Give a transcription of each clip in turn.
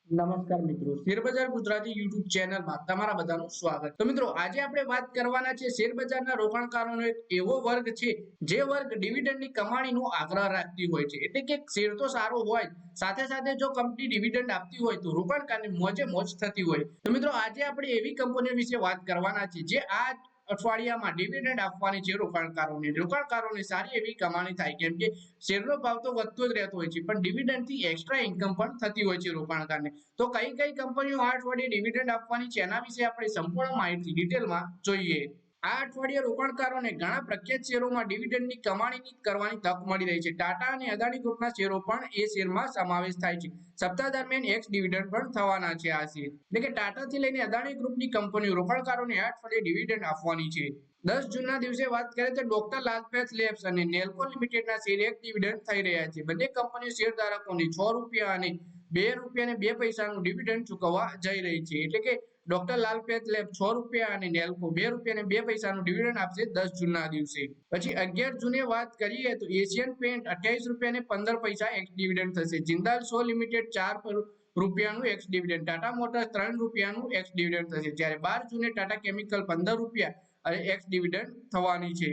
નમસ્કાર મિત્રો, શેરબજાર ગુજરાતી યુટ્યુબ ચેનલમાં તમારા બધાનું સ્વાગત. તો મિત્રો, આજે આપણે વાત કરવાના છે શેરબજારના રોકાણકારોનો એક એવો વર્ગ છે જે વર્ગ ડિવિડન્ડની કમાણીનો આગ્રહ રાખતી હોય છે. એટલે કે શેર તો સારો હોય, સાથે સાથે જો કંપની ડિવિડન્ડ આપતી હોય તો રોકાણકારની મોજે મોજ થતી હોય. તો મિત્રો, આજે આપણે એવી કંપનીઓ વિશે વાત કરવાના છે જે આ અઠવાડિયામાં ડિવિડન્ડ આપવાની છે રોકાણકારોને સારી એવી કમાણી થાય, કેમ કે શેરનો ભાવ તો વધતો જ રહેતો હોય છે, પણ ડિવિડન્ડથી એક્સ્ટ્રા ઇન્કમ પણ થતી હોય છે રોકાણકારને. તો કઈ કઈ કંપનીઓ આ અઠવાડિયે ડિવિડન્ડ આપવાની છે એના વિશે આપણે સંપૂર્ણ માહિતી ડિટેલમાં જોઈએ. આ અઠવાડિયે રોકાણકારોને ઘણા પ્રખ્યાત શેરોમાં ડિવિડન્ડની કમાણી કરવાની તક મળી રહી છે. ટાટા અને અદાણી ગ્રુપના શેરો પણ એ શેરમાં સમાવેશ થાય છે. સપ્તાહ દરમિયાન એક્સ ડિવિડન્ડ પણ થવાના છે આ શેર. એટલે કે ટાટાથી લઈને અદાણી ગ્રુપની કંપનીઓ રોકાણકારોને આ અઠવાડિયે ડિવિડન્ડ આપવાની છે. 10 જૂનના દિવસે વાત કરીએ તો ડોક્ટર લાલપેથ લેબ્સ અને નેલ્કો લિમિટેડના શેર એક ડિવિડન્ડ થઈ રહ્યા છે. બંને કંપનીઓ શેરધારકોને ₹6 અને ₹2.02 ડિવિડન્ડ ચૂકવવા જઈ રહી છે. એટલે કે ડોક્ટર લાલપેથ લેબ ₹6 અને નેલ્કો ₹2.02 ડિવિડન્ડ આપશે 10 જૂનના દિવસે. પછી 11 જૂને વાત કરીએ તો એશિયન પેન્ટ ₹28.15 એક્સ ડિવિડન્ડ થશે. Jindal Saw limited ₹4 ex dividend, Tata Motors ₹3 ex dividend થશે. જ્યારે 12 જૂને ટાટા કેમિકલ ₹15 અને એક્સ ડિવિડન્ડ થવાની છે.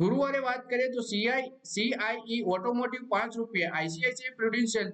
ગુરુવારે વાત કરીએ તો સીઆઈઈ ઓટોમોટિવ ₹5, આઈસીઆઈસીઆઈ પ્રુડેન્શિયલ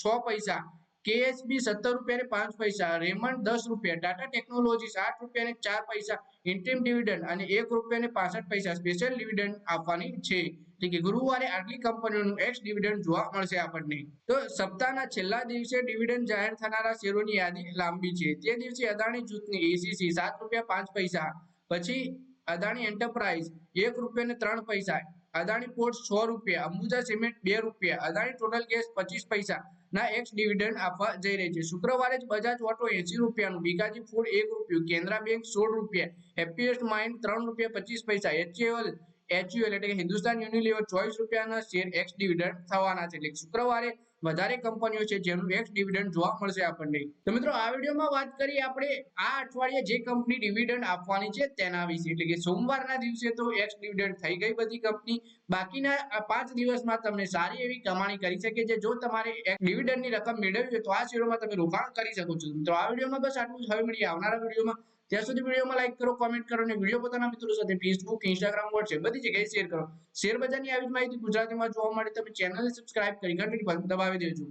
6 પૈસા, કેએસબી ₹17.05, રેમંડ ₹10, ટાટા ટેકનોલોજીસ ₹8.04 ઇન્ટિમ ડિવિડન્ડ અને ₹1.65 સ્પેશિયલ ડિવિડન્ડ આપવાની છે. એટલે કે ગુરુવારે આટલી કંપનીઓનું એક્સ ડિવિડન્ડ જોવા મળશે આપણને. તો સપ્તાહના છેલ્લા દિવસે ડિવિડન્ડ જાહેર થનારા શેરોની યાદી લાંબી છે. તે દિવસે અદાણી જૂથની એસીસી ₹7.05, પછી Adani enterprise ₹1.03, Adani ports ₹6, Ambuja cement ₹2, Adani total gas 25 પૈસા ના એક્સ ડિવિડન્ડ આપવા જઈ રહી છે. શુક્રવારે જ Bajaj Auto ₹80, Bikaji food ₹1, Canara bank ₹16, happiest mind ₹3.25, HUL એટલે કે હિન્દુસ્તાન યુનિલિવર ₹24 ના શેર એક્સ ડિવિડન્ડ થવાના છે. એટલે શુક્રવારે વધારે કંપનીઓ છે જેનું એક્સ ડિવિડન્ડ જોવા મળશે આપણને. તો મિત્રો, આ વિડીયોમાં વાત કરીએ આપણે આ અઠવાડિયે જે કંપની ડિવિડન્ડ આપવાની છે તેના વિશે. એટલે કે સોમવારના દિવસે તો એક્સ ડિવિડન્ડ થઈ ગઈ બધી કંપની. બાકીના આ 5 દિવસમાં તમને સારી એવી કમાણી કરી શકે છે. જો તમારે ડિવિડન્ડની રકમ મેળવવી હોય તો આ શેરોમાં તમે રોકાણ કરી શકો છો. તો આ વિડીયોમાં બસ આટલું જ. હવે મળીએ આવનારા વિડીયોમાં. ત્યાં સુધી વિડીયોમાં લાઈક કરો, કોમેન્ટ કરો અને વિડીયો પોતાના મિત્રો સાથે ફેસબુક, ઇન્સ્ટાગ્રામ, વોટ્સએપ બધી જગ્યાએ શેર કરો. શેર બજારની આવી જ માહિતી ગુજરાતીમાં જોવા માટે તમે ચેનલને સબસ્ક્રાઇબ કરી ઘંટડી દબાવી દેજો.